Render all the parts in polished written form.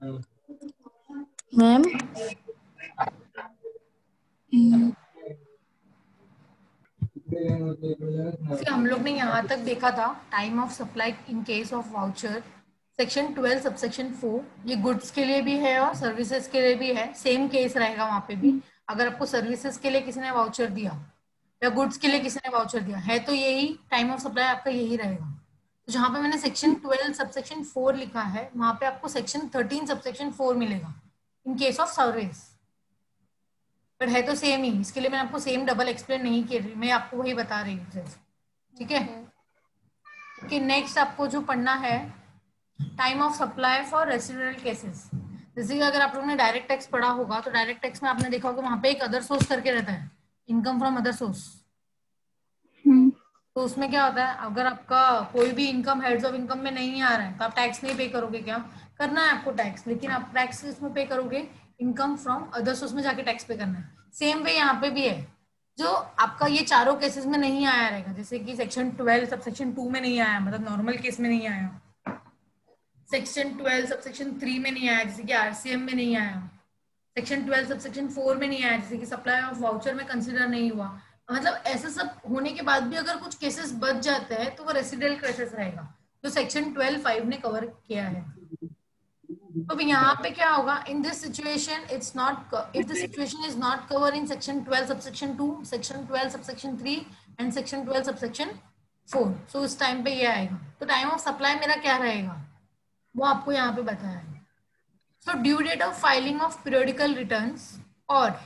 Ma'am हम लोग ने यहाँ तक देखा था time of supply in case of voucher, section 12 subsection 4, ये गुड्स के लिए भी है और सर्विसेज के लिए भी है, सेम केस रहेगा वहां पे भी। अगर आपको सर्विसेज के लिए किसी ने वाउचर दिया या गुड्स के लिए किसी ने वाउचर दिया है तो यही टाइम ऑफ सप्लाई आपका यही रहेगा। तो जहां पे मैंने सेक्शन 12 सबसेक्शन 4 लिखा है वहां पे आपको सेक्शन 13 सबसेक्शन 4 मिलेगा in case of service. But है तो सेम ही, इसके लिए मैंने आपको सेम डबल एक्सप्लेन नहीं किया, मैं आपको वही बता रही हूँ सिर्फ। ठीक है। ओके, नेक्स्ट आपको जो पढ़ना है time of supply for residual cases. जैसे कि अगर आप लोगों ने डायरेक्ट टैक्स पढ़ा होगा तो डायरेक्ट टैक्स में आपने देखा होगा वहां पे एक अदर सोर्स करके रहता है, इनकम फ्रॉम अदर सोर्स। तो उसमें क्या होता है, अगर आपका कोई भी इनकम हेड्स ऑफ इनकम में नहीं आ रहा है तो आप टैक्स नहीं पे करोगे। क्या करना है आपको टैक्स, लेकिन आप टैक्स किसमें पे करोगे, इनकम फ्रॉम अदर सोर्स में जाके टैक्स पे करना है। सेम वे यहाँ पे भी है, जो आपका ये चारों केसेस में नहीं आया रहेगा, जैसे कि सेक्शन 12 सब सेक्शन 2 में नहीं आया, मतलब नॉर्मल केस में नहीं आया, सेक्शन 12 सब सेक्शन 3 में नहीं आया जैसे कि आरसीएम में नहीं आया, सेक्शन 12 सब सेक्शन 4 में नहीं आया जैसे कि सप्लाई ऑफ वाउचर में कंसिडर नहीं हुआ। मतलब ऐसे सब होने के बाद भी अगर कुछ केसेस बच जाते हैं तो वो रेसिडुअल केसेस रहेगा जो सेक्शन 12(5) ने कवर किया है। तो यहाँ पे क्या होगा, in this situation it's not, if the situation is not cover in section 12 subsection 2, section 12 subsection 3 and section 12 subsection 4, सो उस टाइम पे ये आएगा। तो टाइम ऑफ सप्लाई मेरा क्या रहेगा वो आपको यहाँ पे बताया है। So due date of filing of periodical returns और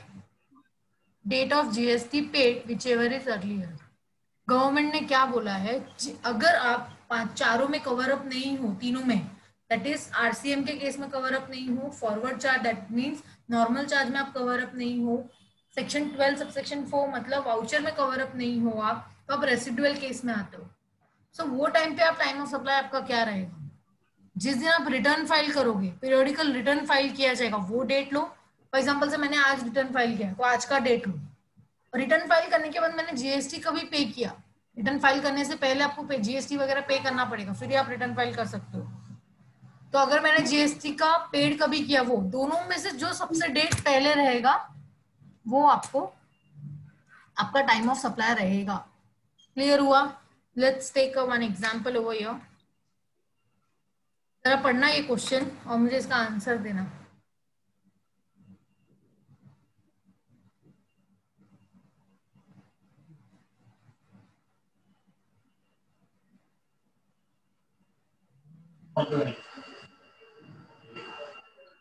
date of GST paid whichever is earlier. Government ने क्या बोला है, अगर आप चारों में कवर अप नहीं हो, तीनों में, दैट इज आरसीएम के केस में कवर अप नहीं हो, forward charge that means normal charge में आप कवर अप नहीं हो, सेक्शन 12 सबसेक्शन 4 मतलब वाउचर में कवर अप नहीं हो आप, तो आप रेसिडुअल केस में आते हो। सो वो टाइम पे आप टाइम ऑफ सप्लाई आपका क्या रहेगा, जिस दिन आप रिटर्न फाइल करोगे, पीरियोडिकल रिटर्न फाइल किया जाएगा वो डेट लो। फॉर एग्जाम्पल से मैंने आज रिटर्न फाइल किया तो आज का डेट लो। रिटर्न फाइल करने के बाद मैंने जीएसटी का भी पे किया, रिटर्न फाइल करने से पहले आपको जीएसटी वगैरह पे करना पड़ेगा फिर ही आप रिटर्न फाइल कर सकते हो। तो अगर मैंने जीएसटी का पेड कभी किया, वो दोनों में से जो सबसे डेट पहले रहेगा वो आपको आपका टाइम ऑफ सप्लाई रहेगा। क्लियर हुआ? Let's take one example over here. जरा पढ़ना ये क्वेश्चन और मुझे इसका आंसर देना।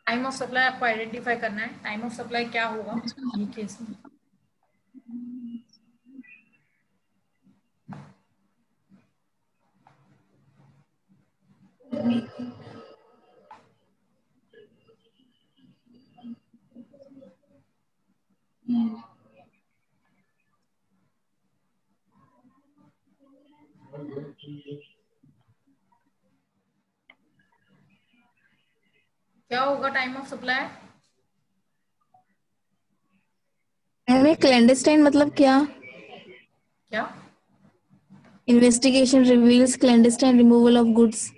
टाइम ऑफ सप्लाई आपको आइडेंटिफाई करना है, टाइम ऑफ सप्लाई क्या होगा ये केस में। क्या होगा टाइम ऑफ सप्लाई? हमें क्लैंडस्टाइन मतलब क्या? क्या? Investigation reveals clandestine removal of goods.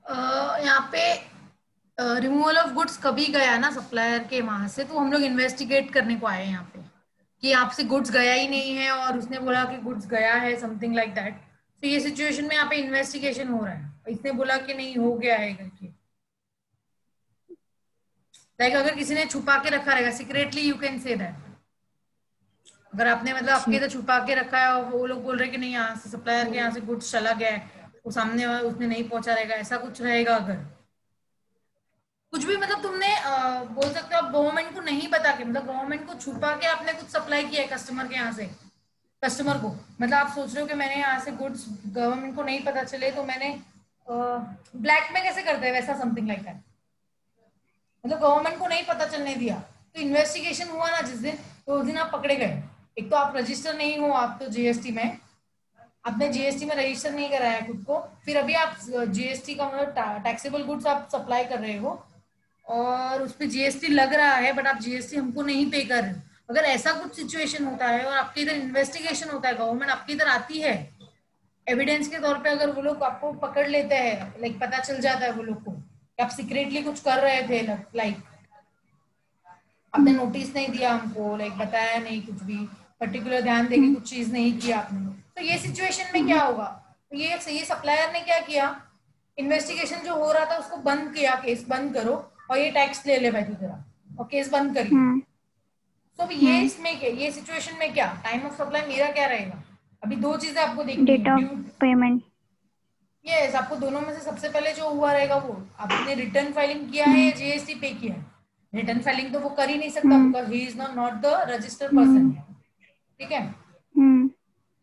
यहाँ पे रिमूवल ऑफ गुड्स कभी गया ना सप्लायर के वहां से, तो हम लोग इन्वेस्टिगेट करने को आए यहाँ पे कि आपसे गुड्स गया ही नहीं है और उसने बोला कि गुड्स गया है, समथिंग लाइक दैट। तो ये सिचुएशन में यहाँ पे इन्वेस्टिगेशन हो रहा है, इसने बोला कि नहीं हो गया है करके। लाइक अगर किसी ने छुपा के रखा रहेगा, secretly you can say that. अगर आपने मतलब आपके इधर छुपा के रखा है और वो लोग बोल रहे कि नहीं यहाँ से सप्लायर के यहाँ से गुड्स चला गया है, वो सामने वाला उसने नहीं पहुंचा रहेगा, ऐसा कुछ रहेगा। अगर कुछ भी मतलब तुमने बोल सकते हो आप गवर्नमेंट को नहीं बता के, मतलब गवर्नमेंट को छुपा के आपने कुछ सप्लाई किया है कस्टमर के यहाँ से, कस्टमर को, मतलब आप सोच रहे हो कि मैंने यहाँ से गुड्स गवर्नमेंट को नहीं पता चले तो मैंने ब्लैक में कैसे करते हैं वैसा, समथिंग लाइक दैट, मतलब गवर्नमेंट को नहीं पता चलने दिया। तो इन्वेस्टिगेशन हुआ ना जिस दिन, तो उस दिन आप पकड़े गए। एक तो आप रजिस्टर नहीं हो, आप तो जीएसटी में, आपने जीएसटी में रजिस्टर नहीं कराया खुद को, फिर अभी आप जीएसटी का मतलब टैक्सेबल गुड्स आप सप्लाई कर रहे हो और उस पर जीएसटी लग रहा है बट आप जीएसटी हमको नहीं पे कर रहे। अगर ऐसा कुछ सिचुएशन होता है और आपके इधर इन्वेस्टिगेशन होता है, गवर्नमेंट आपके इधर आती है एविडेंस के तौर पे, अगर वो लोग आपको पकड़ लेते हैं, लाइक पता चल जाता है वो लोग को, आप सीक्रेटली कुछ कर रहे थे, लाइक आपने नोटिस नहीं दिया हमको, लाइक बताया नहीं कुछ भी, पर्टिकुलर ध्यान देके कुछ चीज नहीं किया आपने, तो ये सिचुएशन में क्या होगा? तो ये सप्लायर ने क्या किया, इन्वेस्टिगेशन जो हो रहा था उसको बंद किया, केस बंद करो और ये टैक्स ले ले भाई तू तेरा, और केस बंद करिए। तो ये इसमें क्या, ये सिचुएशन में क्या टाइम ऑफ सप्लाई मेरा क्या रहेगा? अभी दो चीजें आपको देखनी डेट है, ऑफ ड्यू, पेमेंट। यस, आपको दोनों में से सबसे पहले जो हुआ रहेगा वो आपने रिटर्न फाइलिंग किया है या जीएसटी पे किया है। रिटर्न फाइलिंग तो वो कर ही नहीं सकता because he is not the registered person, ठीक है।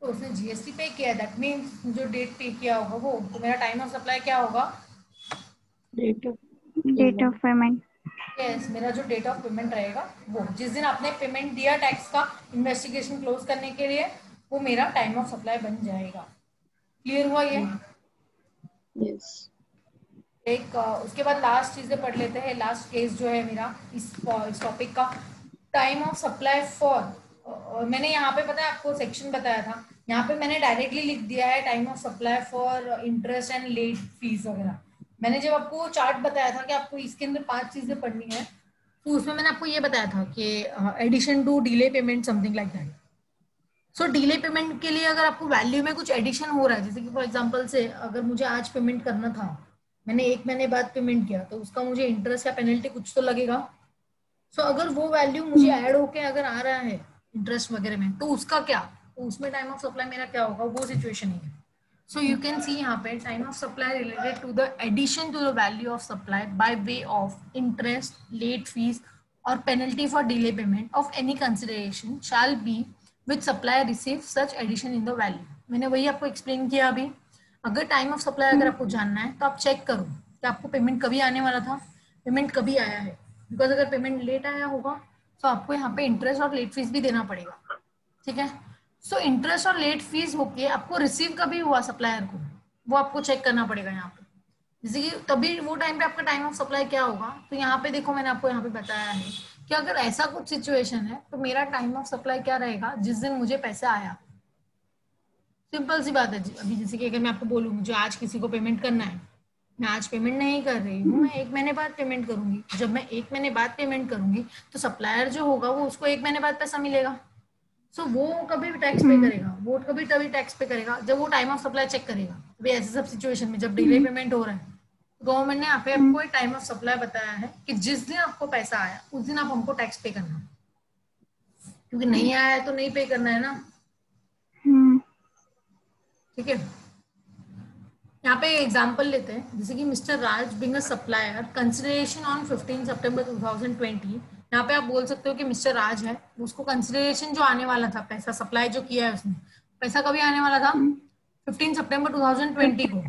तो उसने जीएसटी पे किया, दैट मीन्स जो डेट पे किया होगा वो, तो मेरा टाइम ऑफ सप्लाई क्या होगा? Date of payment. यस, मेरा जो डेट ऑफ पेमेंट रहेगा वो जिस दिन आपने पेमेंट दिया टैक्स का इन्वेस्टिगेशन क्लोज करने के लिए, वो मेरा टाइम ऑफ सप्लाई बन जाएगा। क्लियर हुआ ये? यस। एक उसके बाद लास्ट चीजें पढ़ लेते हैं। लास्ट केस जो है मेरा इस टॉपिक का, टाइम ऑफ सप्लाई फॉर, मैंने यहाँ पे पता है आपको सेक्शन बताया था, यहाँ पे मैंने डायरेक्टली लिख दिया है time of supply for interest and let fees वगैरह। मैंने जब आपको चार्ट बताया था कि आपको इसके अंदर 5 चीजें पढ़नी है, तो उसमें मैंने आपको ये बताया था कि addition to delay payment something like that. So delay payment के लिए अगर आपको वैल्यू में कुछ एडिशन हो रहा है, जैसे कि फॉर एग्जांपल से अगर मुझे आज पेमेंट करना था, मैंने 1 महीने बाद पेमेंट किया, तो उसका मुझे इंटरेस्ट या पेनल्टी कुछ तो लगेगा। सो अगर वो वैल्यू मुझे ऐड होके अगर आ रहा है इंटरेस्ट वगैरह में, तो उसका क्या, तो उसमें टाइम ऑफ सप्लाई मेरा क्या होगा, वो सिचुएशन है। सो यू कैन सी यहाँ पे time of supply related to the addition to the value of supply by way of interest, late fee और penalty for delay payment of any consideration shall be which supply receive such addition in the value. मैंने वही आपको explain किया अभी। अगर time of supply अगर आपको जानना है तो आप चेक करो कि आपको पेमेंट कभी आने वाला था, पेमेंट कभी आया है, बिकॉज अगर पेमेंट लेट आया होगा तो आपको यहाँ पे इंटरेस्ट और लेट फीस भी देना पड़ेगा, ठीक है। सो इंटरेस्ट और लेट फीस होके आपको रिसीव कभी हुआ सप्लायर को, वो आपको चेक करना पड़ेगा यहाँ पे। जैसे कि तभी वो टाइम पे आपका टाइम ऑफ सप्लाई क्या होगा, तो यहाँ पे देखो मैंने आपको यहाँ पे बताया है कि अगर ऐसा कुछ सिचुएशन है तो मेरा टाइम ऑफ सप्लाई क्या रहेगा, जिस दिन मुझे पैसा आया। सिंपल सी बात है जी। अभी जैसे कि अगर मैं आपको बोलूँ मुझे आज किसी को पेमेंट करना है, मैं आज पेमेंट नहीं कर रही हूँ, मैं 1 महीने बाद पेमेंट करूंगी। जब मैं 1 महीने बाद पेमेंट करूंगी तो सप्लायर जो होगा वो उसको 1 महीने बाद पैसा मिलेगा। सो वो कभी भी टैक्स पे करेगा, वो कभी तभी टैक्स पे करेगा जब वो टाइम ऑफ सप्लाई चेक करेगा। अभी ऐसे सब सिचुएशन में जब डिले पेमेंट हो रहा है, गवर्नमेंट ने यहाँ पे आपको एक टाइम ऑफ सप्लाई बताया है कि जिस दिन आपको पैसा आया उस दिन आप हमको टैक्स पे करना, क्योंकि नहीं आया है तो नहीं पे करना है ना, ठीक है। यहाँ पे एग्जांपल लेते हैं, जैसे कि mister Raj being a supplier consideration on 15 सितंबर 2020। यहाँ पे आप बोल सकते हो कि मिस्टर राज है, उसको कंसिडरेशन जो आने वाला था, पैसा सप्लाई जो किया है उसने, पैसा कभी आने वाला था 15 सितंबर 2020 को,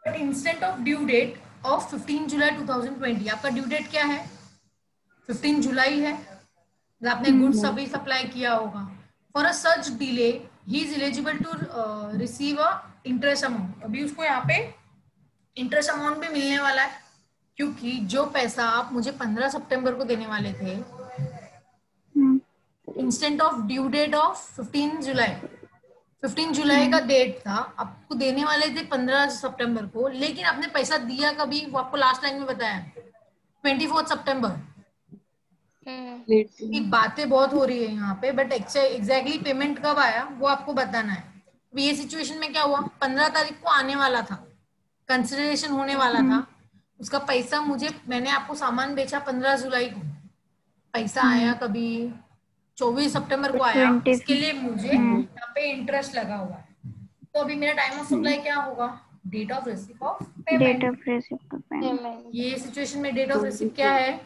but instant of due date of 15 जुलाई 2020, आपका ड्यू डेट क्या है, 15 जुलाई है, जब आपने गुड्स अभी सप्लाई किया होगा। For a such delay he is eligible to receive a interest amount. अभी उसको यहाँ पे इंटरेस्ट अमाउंट भी मिलने वाला है, क्योंकि जो पैसा आप मुझे 15 सितंबर को देने वाले थे, instant of due date of 15 जुलाई, 15 जुलाई का डेट था, आपको देने वाले थे 15 सितंबर को, लेकिन आपने पैसा दिया कभी, वो आपको लास्ट लाइन में बताया 24 सितंबर। की बातें बहुत हो रही है यहाँ पे, बट एग्जैक्टली पेमेंट कब आया वो आपको बताना है। तो ये सिचुएशन में क्या हुआ, 15 तारीख को आने वाला था, कंसिडरेशन होने वाला था, उसका पैसा मुझे, मैंने आपको सामान बेचा 15 जुलाई को, पैसा आया कभी 24 सितंबर को आया, इसके लिए मुझे यहाँ पे इंटरेस्ट लगा हुआ है। तो अभी मेरा टाइम ऑफ सप्लाई क्या होगा, date of receive of payment. ये सिचुएशन में डेट ऑफ रिसीव क्या है,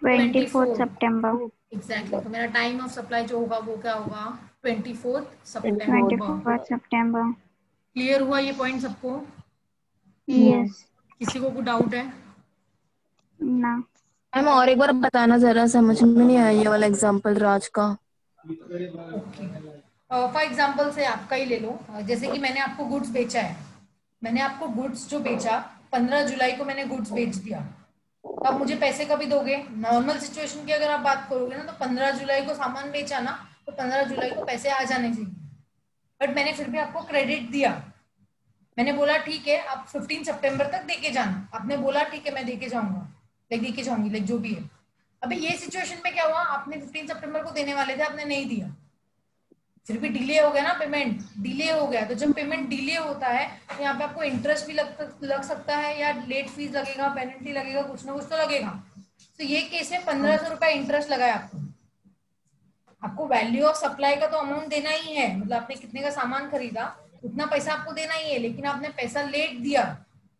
24 सितंबर। एग्जैक्टली। तो मेरा टाइम ऑफ सप्लाई जो होगा वो क्या होगा, 24 सितंबर। क्लियर हुआ ये पॉइंट सबको? यस। किसी को कोई डाउट है? ना। मैम और एक बार बताना, जरा समझ में नहीं आया ये वाला एग्जांपल राज का। ओके, फॉर एग्जांपल से आपका ही ले लो, जैसे कि मैंने आपको गुड्स बेचा है, मैंने आपको गुड्स जो बेचा 15 जुलाई को मैंने गुड्स बेच दिया, तो आप मुझे पैसे कभी दोगे? नॉर्मल सिचुएशन की अगर आप बात करोगे ना, तो 15 जुलाई को सामान बेचा ना, तो 15 जुलाई को पैसे आ जाने चाहिए, बट मैंने फिर भी आपको क्रेडिट दिया, मैंने बोला ठीक है आप 15 सितंबर तक देके जाना, आपने बोला ठीक है मैं देके जाऊंगा, लाइक देके जाऊंगी, लाइक जो भी है। अभी ये सिचुएशन में क्या हुआ, आपने 15 सितंबर को देने वाले थे, आपने नहीं दिया, फिर भी डिले हो गया ना, पेमेंट डिले हो गया। तो जब पेमेंट डिले होता है तो यहाँ पे आपको इंटरेस्ट भी लग सकता है, या लेट फीस लगेगा, पेनल्टी लगेगा, कुछ ना कुछ तो लगेगा। तो ये केस में 1500 रुपया इंटरेस्ट लगा है आपको। आपको वैल्यू ऑफ सप्लाई का तो अमाउंट देना ही है, मतलब आपने कितने का सामान खरीदा उतना पैसा आपको देना ही है, लेकिन आपने पैसा लेट दिया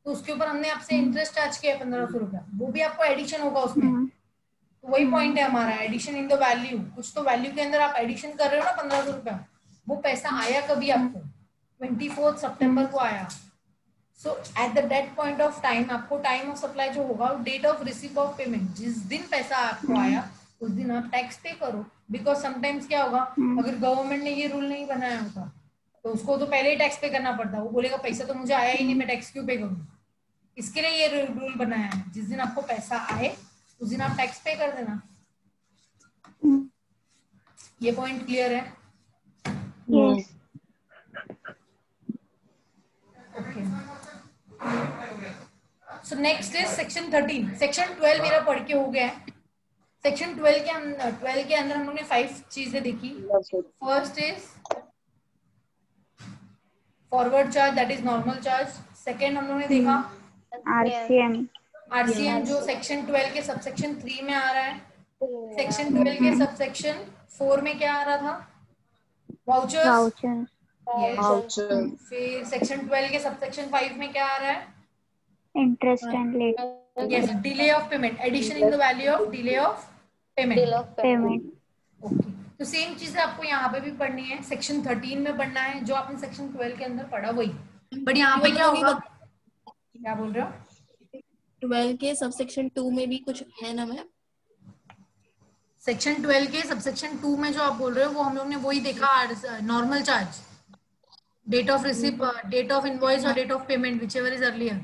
तो उसके ऊपर हमने आपसे इंटरेस्ट चार्ज किया 1500 रुपया, वो भी आपको एडिशन होगा उसमें। तो वही पॉइंट है हमारा, एडिशन इन द वैल्यू, कुछ तो वैल्यू के अंदर आप एडिशन कर रहे हो ना 1500 रुपया, वो पैसा आया कभी आपको 24 सितंबर को आया। So at the date point of time आपको टाइम ऑफ सप्लाई जो होगा, date of receive of payment, जिस दिन पैसा आपको आया उस दिन आप टैक्स पे करो। बिकॉज समटाइम्स क्या होगा, अगर गवर्नमेंट ने ये रूल नहीं बनाया होता तो उसको तो पहले ही टैक्स पे करना पड़ता, वो बोलेगा पैसा तो मुझे आया ही नहीं, मैं टैक्स क्यों पे करूँ। इसके लिए ये रूल बनाया है, जिस दिन आपको पैसा आए उस दिन आप टैक्स पे कर देना। ये पॉइंट क्लियर है? Yes. Okay, so next is section 13। Section 12 मेरा पढ़ के हो गया है। सेक्शन 12 के अंदर हम लोग ने 5 चीजें देखी। First is forward charge, that is normal charge. Second हम लोग ने देखा RCM. आरसीएम, जो सेक्शन 12 के सबसेक्शन 3 में आ रहा है। सेक्शन 12 के सबसेक्शन 4 में क्या आ रहा था, वाउचर्स। Vouchers. Yes. फिर सेक्शन 12 के सबसेक्शन 5 में क्या आ रहा है, Interest and late yes, delay of payment, addition in the value of delay of payment. payment. Okay, तो सेम चीजें आपको यहाँ पे भी पढ़नी है, सेक्शन 13 में पढ़ना है जो आपने सेक्शन 12 के अंदर पढ़ा वही। बट यहाँ पे क्या होगा, क्या बोल रहे हो? 12 के सबसेक्शन 2 में भी कुछ है ना मैम? सेक्शन 12 के सबसेक्शन 2 में जो आप बोल रहे हो वो हम लोग ने वही देखा, normal charge, date of receipt, date of invoice और date of payment, whichever is earlier.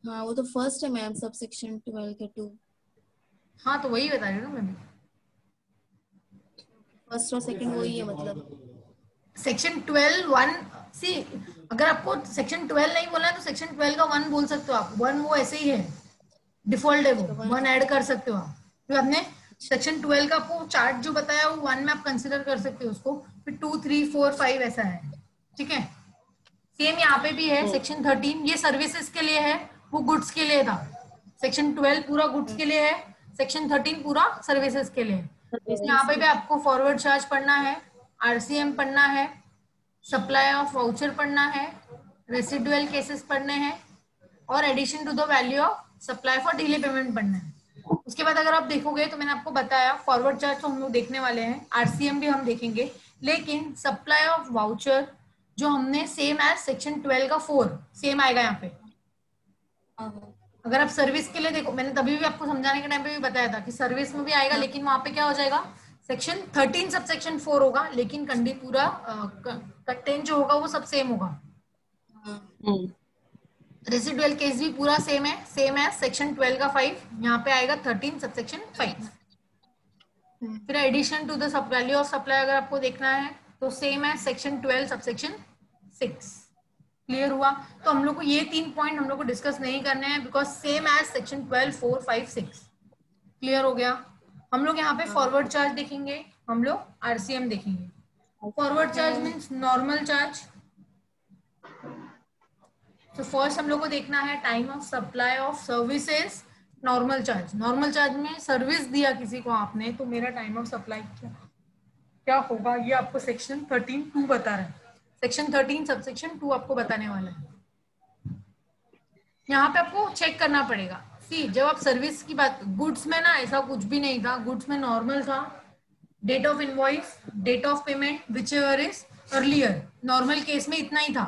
हाँ वो तो फर्स्ट है मैम, सबसेक्शन 12 के 2। हाँ तो वही बता रही हूँ ना मैं भी। फर्स्ट और सेकंड वही है मतलब। सेक्शन 12 1 सी, अगर आपको सेक्शन 12 नहीं बोलना है तो सेक्शन 12 का 1 बोल सकते हो आप, 1 वो ऐसे ही है, डिफॉल्ट है वो, 1 ऐड कर सकते हो आप। तो आपने सेक्शन 12 का आपको चार्ट जो बताया वो 1 में आप कंसिडर कर सकते हो उसको, फिर 2 3 4 5 ऐसा है, ठीक है। सेम यहाँ पे भी है, सेक्शन 13 ये सर्विसेज के लिए है, वो गुड्स के लिए था। सेक्शन 12 पूरा गुड्स के लिए है, सेक्शन 13 पूरा सर्विसेज के लिए है। यहाँ पे भी आपको फॉरवर्ड चार्ज पढ़ना है, आरसीएम पढ़ना है, सप्लाई ऑफ वाउचर पढ़ना है, रेसिडुअल केसेस पढ़ने हैं, और addition to the value of supply for delay payment पढ़ना है। उसके बाद अगर आप देखोगे तो मैंने आपको बताया फॉरवर्ड चार्ज तो हम लोग देखने वाले हैं, आरसीएम भी हम देखेंगे, लेकिन सप्लाई ऑफ वाउचर जो हमने सेम एज सेक्शन 12 का 4 सेम आएगा यहाँ पे। अगर आप सर्विस के लिए देखो, मैंने तभी भी आपको समझाने के टाइम पे भी बताया था कि सर्विस में भी आएगा, लेकिन वहां पे क्या हो जाएगा, सेक्शन 13 सब सेक्शन 4 होगा, लेकिन कंडी पूरा कंटेंट जो होगा वो सब सेम होगा। रेसिडुअल केस भी पूरा सेम है, सेम है सेक्शन 12 का 5, यहाँ पे आएगा 13 सबसेक्शन 5। फिर addition to the sub value of supply अगर आपको देखना है तो सेम है सेक्शन 12 सबसेक्शन 6। क्लियर हुआ? तो हम लोग को ये 3 पॉइंट हम लोग को डिस्कस नहीं करने हैं, because same as section 12 4 5 6। Clear हो गया? हम लोग यहाँ पे फॉरवर्ड चार्ज देखेंगे, हम लोग आरसीएम देखेंगे। Forward charge means normal charge. तो फर्स्ट हम लोग को देखना है time of supply of services, normal charge. Normal charge में सर्विस दिया किसी को आपने, तो मेरा टाइम ऑफ सप्लाई क्या होगा, ये आपको सेक्शन 13(2) बता रहा है। सेक्शन 13 सबसेक्शन 2 आपको बताने वाला है। यहाँ पे आपको चेक करना पड़ेगा। सी, जब आप सर्विस की बात, गुड्स में ना ऐसा कुछ भी नहीं था, गुड्स में नॉर्मल था, date of invoice, date of payment, whichever is earlier, normal case में इतना ही था।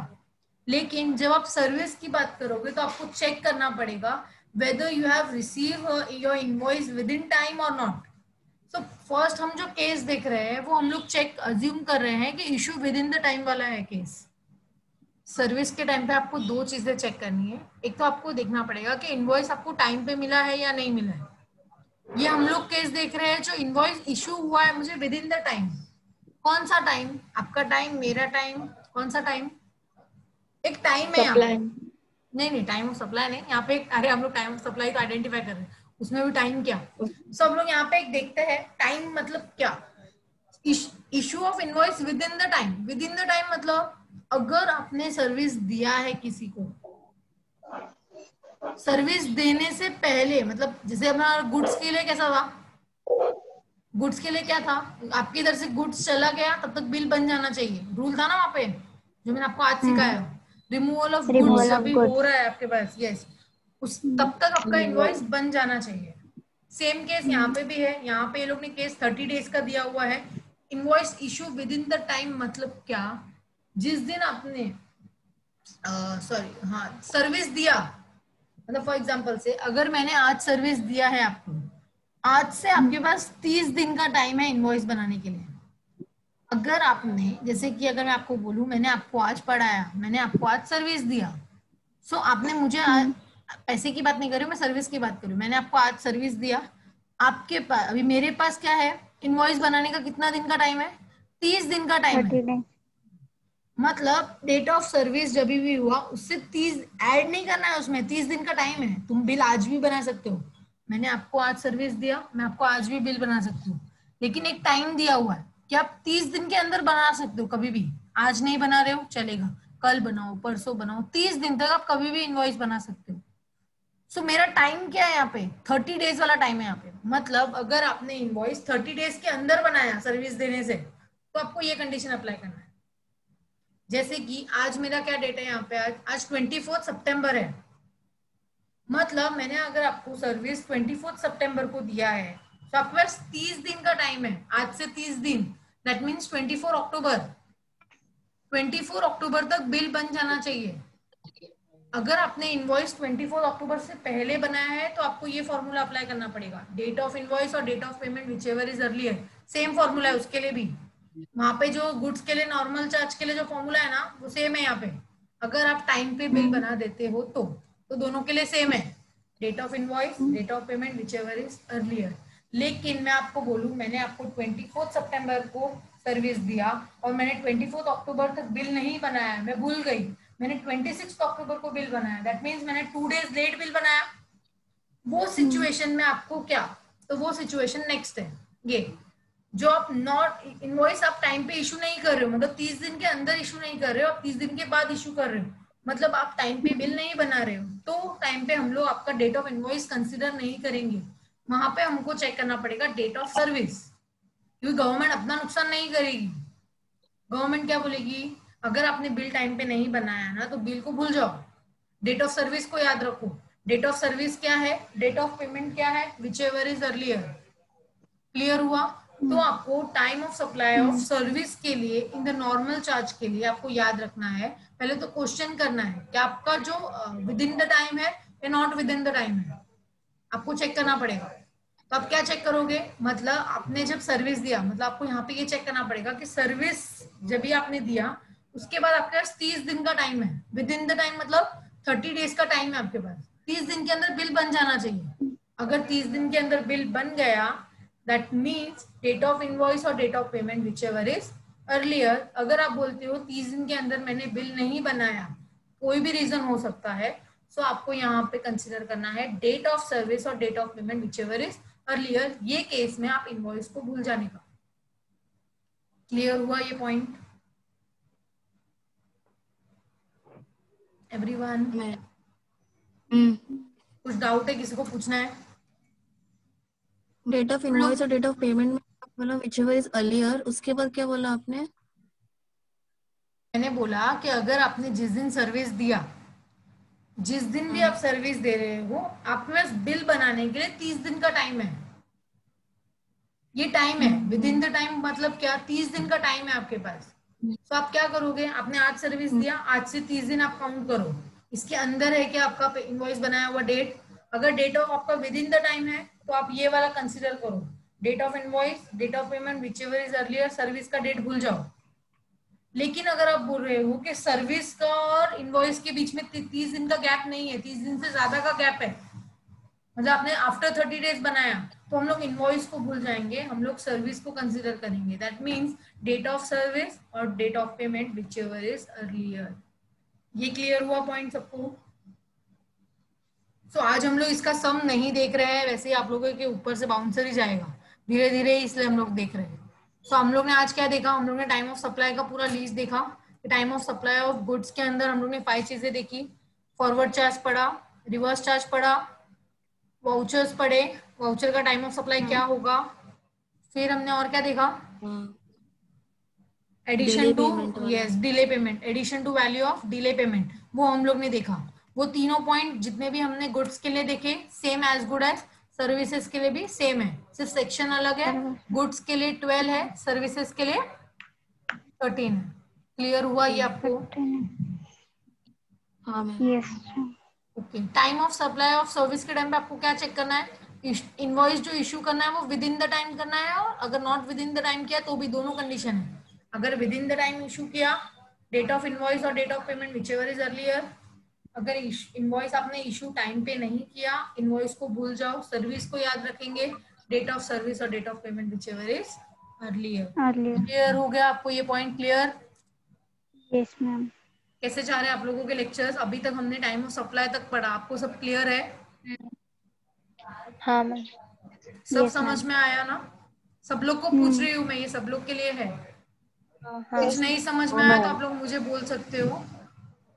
लेकिन जब आप सर्विस की बात करोगे तो आपको चेक करना पड़ेगा whether you have received your invoice within time or not. So first हम जो केस देख रहे हैं वो हम लोग चेक अज्यूम कर रहे हैं कि issue with in the time वाला है केस। सर्विस के टाइम पे आपको 2 चीजें चेक करनी है। एक तो आपको देखना पड़ेगा कि इनवॉइस आपको टाइम पे मिला है या नहीं मिला है। ये हम लोग केस देख रहे हैं जो इनवॉइस इशू हुआ है मुझे विद इन द टाइम। कौन सा टाइम? आपका टाइम, मेरा टाइम, कौन सा टाइम? एक टाइम है यहाँ पे। सप्लाई। नहीं, टाइम ऑफ सप्लाई नहीं, यहाँ पे अरे हम लोग टाइम ऑफ सप्लाई तो आइडेंटिफाई कर रहे हैं, उसमें भी टाइम क्या। सब लोग यहाँ पे एक देखते हैं टाइम मतलब क्या। Issue of invoice with in the time. With in the time मतलब अगर आपने सर्विस दिया है किसी को, सर्विस देने से पहले, मतलब जैसे हमारा गुड्स के लिए कैसा था, गुड्स के लिए क्या था, आपके इधर से गुड्स चला गया तब तक बिल बन जाना चाहिए, रूल था ना वहां पे, जो मैंने आपको आज सिखाया। Removal of goods removal of अभी हो गुड्स। रहा है आपके पास, यस, उस तब तक आपका इनवॉइस बन जाना चाहिए। सेम केस यहाँ पे भी है। यहाँ पे ये लोग ने केस 30 डेज का दिया हुआ है। Invoice issue with in the time मतलब क्या, जिस दिन आपने सॉरी हाँ सर्विस दिया, मतलब फॉर एग्जांपल से अगर मैंने आज सर्विस दिया है आपको, आज से आपके पास 30 दिन का टाइम है इनवॉइस बनाने के लिए। अगर आपने, जैसे कि अगर मैं आपको बोलूं मैंने आपको आज पढ़ाया, मैंने आपको आज सर्विस दिया, सो आपने मुझे पैसे की बात नहीं कर रही हूँ, मैं सर्विस की बात कर रही हूँ। मैंने आपको आज सर्विस दिया, आपके पास अभी मेरे पास क्या है, इनवॉइस बनाने का कितना दिन का टाइम है, 30 दिन का टाइम 30 है। डेज। मतलब डेट ऑफ सर्विस जब भी हुआ उससे 30 ऐड नहीं करना है, उसमें 30 दिन का टाइम है। तुम बिल आज भी बना सकते हो, मैंने आपको आज सर्विस दिया, मैं आपको आज भी बिल बना सकती हूँ, लेकिन एक टाइम दिया हुआ है कि आप 30 दिन के अंदर बना सकते हो कभी भी। आज नहीं बना रहे हो चलेगा, कल बनाओ, परसों बनाओ, 30 दिन तक आप कभी भी इनवॉइस बना सकते हो। सो मेरा टाइम क्या है यहाँ पे, 30 डेज वाला टाइम है यहाँ पे। मतलब अगर आपने इनवॉइस 30 डेज के अंदर बनाया सर्विस देने से, तो आपको ये कंडीशन अप्लाई करना है। जैसे कि आज मेरा क्या डेट है यहाँ पे, आज 24 सितंबर है। मतलब मैंने अगर आपको सर्विस 24 सितंबर को दिया है, तो आपके पास 30 दिन का टाइम है, आज से 30 दिन, दैट मीन्स 24 अक्टूबर, 24 अक्टूबर तक बिल बन जाना चाहिए। अगर आपने इनवॉइस 24 अक्टूबर से पहले बनाया है तो आपको ये फॉर्मूला अप्लाई करना पड़ेगा, डेट ऑफ इनवॉइस और date of payment whichever is earlier. Same formula है उसके लिए भी, वहां पे जो गुड्स के लिए नॉर्मल चार्ज के लिए जो फॉर्मूला है ना वो सेम है यहाँ पे। अगर आप टाइम पे बिल बना देते हो तो दोनों के लिए सेम है, date of invoice, date of payment whichever is earlier. लेकिन मैं आपको बोलूं, मैंने आपको 24 सितंबर को सर्विस दिया और मैंने 24 अक्टूबर तक बिल नहीं बनाया, मैं भूल गई, मैंने 26 अक्टूबर को बिल बनाया, दैट मीन्स मैंने 2 डेज लेट बिल बनाया। वो सिचुएशन में आपको क्या, तो वो सिचुएशन नेक्स्ट है ये, जो आप नॉट इनवॉइस आप टाइम पे इशू नहीं कर रहे हो, मतलब 30 दिन के अंदर इशू नहीं कर रहे हो, आप 30 दिन के बाद इशू कर रहे हो, मतलब आप टाइम पे बिल नहीं बना रहे हो, तो टाइम पे हम लोग आपका डेट ऑफ इनवॉइस कंसिडर नहीं करेंगे। वहां पे हमको चेक करना पड़ेगा डेट ऑफ सर्विस, क्योंकि गवर्नमेंट अपना नुकसान नहीं करेगी। गवर्नमेंट क्या बोलेगी, अगर आपने बिल टाइम पे नहीं बनाया ना तो बिल को भूल जाओ, डेट ऑफ सर्विस को याद रखो। डेट ऑफ सर्विस क्या है, डेट ऑफ पेमेंट क्या है, which ever is earlier. Clear हुआ। तो आपको time of supply of service के लिए इन द नॉर्मल चार्ज के लिए आपको याद रखना है, पहले तो क्वेश्चन करना है कि आपका जो विद इन द टाइम है या not within the time है, आपको चेक करना पड़ेगा। तो आप क्या चेक करोगे, मतलब आपने जब सर्विस दिया, मतलब आपको यहाँ पे ये चेक करना पड़ेगा कि सर्विस जब भी आपने दिया उसके बाद आपके पास 30 दिन का टाइम है, विद इन द टाइम मतलब 30 डेज का टाइम है आपके पास, 30 दिन के अंदर बिल बन जाना चाहिए। अगर 30 दिन के अंदर बिल बन गया, that means date of invoice और date of payment whichever is earlier. अगर आप बोलते हो 30 दिन के अंदर मैंने बिल नहीं बनाया, कोई भी रीजन हो सकता है, सो आपको यहाँ पे कंसिडर करना है डेट ऑफ सर्विस और date of payment whichever is earlier. ये केस में आप इनवॉइस को भूल जाने का। क्लियर हुआ ये पॉइंट एवरीवन? कुछ डाउट है, किसी को पूछना है? डेट ऑफ हम लोग, इनवॉइस और डेट ऑफ पेमेंट में बोला विचएवर इज अर्लियर, उसके बाद क्या बोला आपने? मैंने बोला कि अगर आपने जिस दिन सर्विस दिया, जिस दिन भी आप सर्विस दे रहे हो, आपके पास बिल बनाने के लिए 30 दिन का टाइम है। ये टाइम है विद इन द टाइम, मतलब क्या, 30 दिन का टाइम है आपके पास। तो आप क्या करोगे, आपने आज सर्विस दिया, आज से 30 दिन आप काउंट करो, इसके अंदर है कि आपका इनवॉइस बनाया हुआ डेट। अगर डेट ऑफ आपका विद इन द टाइम है तो आप ये वाला कंसिडर करो, date of invoice, date of payment whichever is earlier, service का डेट भूल जाओ। लेकिन अगर आप बोल रहे हो कि सर्विस का और इनवॉइस के बीच में 30 दिन का गैप नहीं है, 30 दिन से ज्यादा का गैप है, मतलब आपने आफ्टर 30 डेज बनाया, तो हम लोग इनवॉइस को भूल जाएंगे, हम लोग सर्विस को कंसीडर करेंगे। That means date of service और date of payment whichever is earlier. ये क्लियर हुआ पॉइंट सबको? तो आज हम लोग इसका सम नहीं देख रहे हैं, वैसे ही आप लोगों के ऊपर से बाउंसर ही जाएगा धीरे धीरे, इसलिए हम लोग देख रहे हैं। तो हम लोग ने आज क्या देखा, हम लोग ने टाइम ऑफ सप्लाई का पूरा लीज देखा। Time of supply of goods के अंदर हम लोग ने 5 चीजें देखी। फॉरवर्ड चार्ज पढ़ा, रिवर्स चार्ज पढ़ा, वाउचर्स पढ़े, वाउचर का टाइम ऑफ सप्लाई क्या होगा, फिर हमने और क्या देखा, एडिशन डिले टू, पेमेंट वाला। Yes delay payment, addition to value of delay payment, वो हम लोग ने देखा। वो तीनों पॉइंट जितने भी हमने गुड्स के लिए देखे same as good as, services के लिए भी सेम है, सिर्फ सेक्शन अलग है। गुड्स के लिए 12 है, सर्विसेज के लिए 13 है। क्लियर हुआ ये आपको? हाँ ma'am. Yes okay. Time of supply of service के टाइम पे आपको क्या चेक करना है, इनवॉइस जो इशू करना है वो विद इन द टाइम करना है, और अगर not within the time किया तो भी दोनों कंडीशन है। अगर within the time issue किया, डेट ऑफ इनवॉइस और date of payment whichever is earlier. अगर इनवॉइस आपने इशू टाइम पे नहीं किया, इनवॉइस को भूल जाओ, सर्विस को याद रखेंगे, डेट ऑफ सर्विस और date of payment whichever is earlier. Clear हो गया आपको ये पॉइंट? क्लियर? Yes ma'am. कैसे जा रहे हैं आप लोगों के लेक्चर्स? अभी तक हमने टाइम ऑफ सप्लाई तक पढ़ा, आपको सब क्लियर है? हाँ मैम। सब Yes, समझ ma'am. में आया ना? सब लोग को पूछ रही हूँ मैं, ये सब लोग के लिए है। हाँ कुछ नहीं समझ में आया तो आप लोग मुझे बोल सकते हो,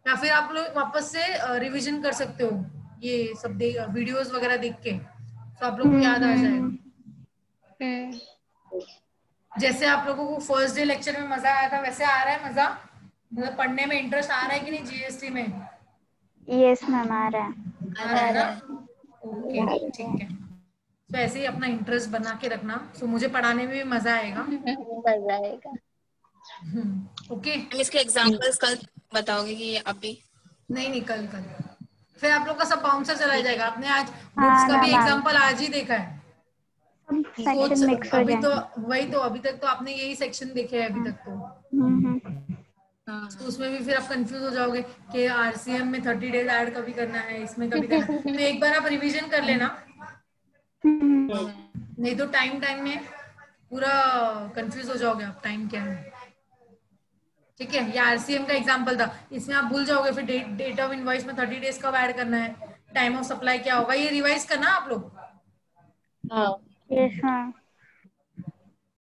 या फिर आप लोग वापस से रिवीजन कर सकते हो, ये सब वीडियोस वगैरह देख के, तो आप लोग को याद आ जाएगा। जैसे आप लोगों को फर्स्ट डे लेक्चर में मजा आया था, वैसे आ रहा है मजा? मतलब पढ़ने में इंटरेस्ट आ रहा है कि नहीं जीएसटी में? यस मैम आ रहा है। आ रहा है ना? ओके ठीक है। तो ऐसे ही अपना इंटरेस्ट बना के रखना, तो मुझे पढ़ाने में भी मजा आएगा। मजा आएगा। ओके। हम इसके एग्जांपल्स कल बताओगे कि अभी? नहीं कल फिर आप लोग का सब बाउंसर चला जाएगा। आपने आज बुक्स हाँ का ना भी मैम, एग्जांपल आज ही देखा है, सब सेक्शन मिक्स हो अभी तो जाएंगे। वही तो, अभी तक तो आपने यही सेक्शन देखे हैं अभी तक तो। हाँ। तो उसमें भी फिर आप कंफ्यूज हो जाओगे कि आरसीएम में 30 डेज ऐड कभी करना है, इसमें कभी करना है। तो एक बार आप रिवीजन कर लेना, नहीं तो टाइम में पूरा कंफ्यूज हो जाओगे आप, टाइम क्या है। ठीक है, ये आरसीएम का एग्जांपल था, इसमें आप भूल जाओगे फिर डेट ऑफ इनवॉइस में 30 डेज कब ऐड करना है, टाइम ऑफ सप्लाई क्या होगा, ये रिवाइज करना आप लोग। हाँ यस हाँ।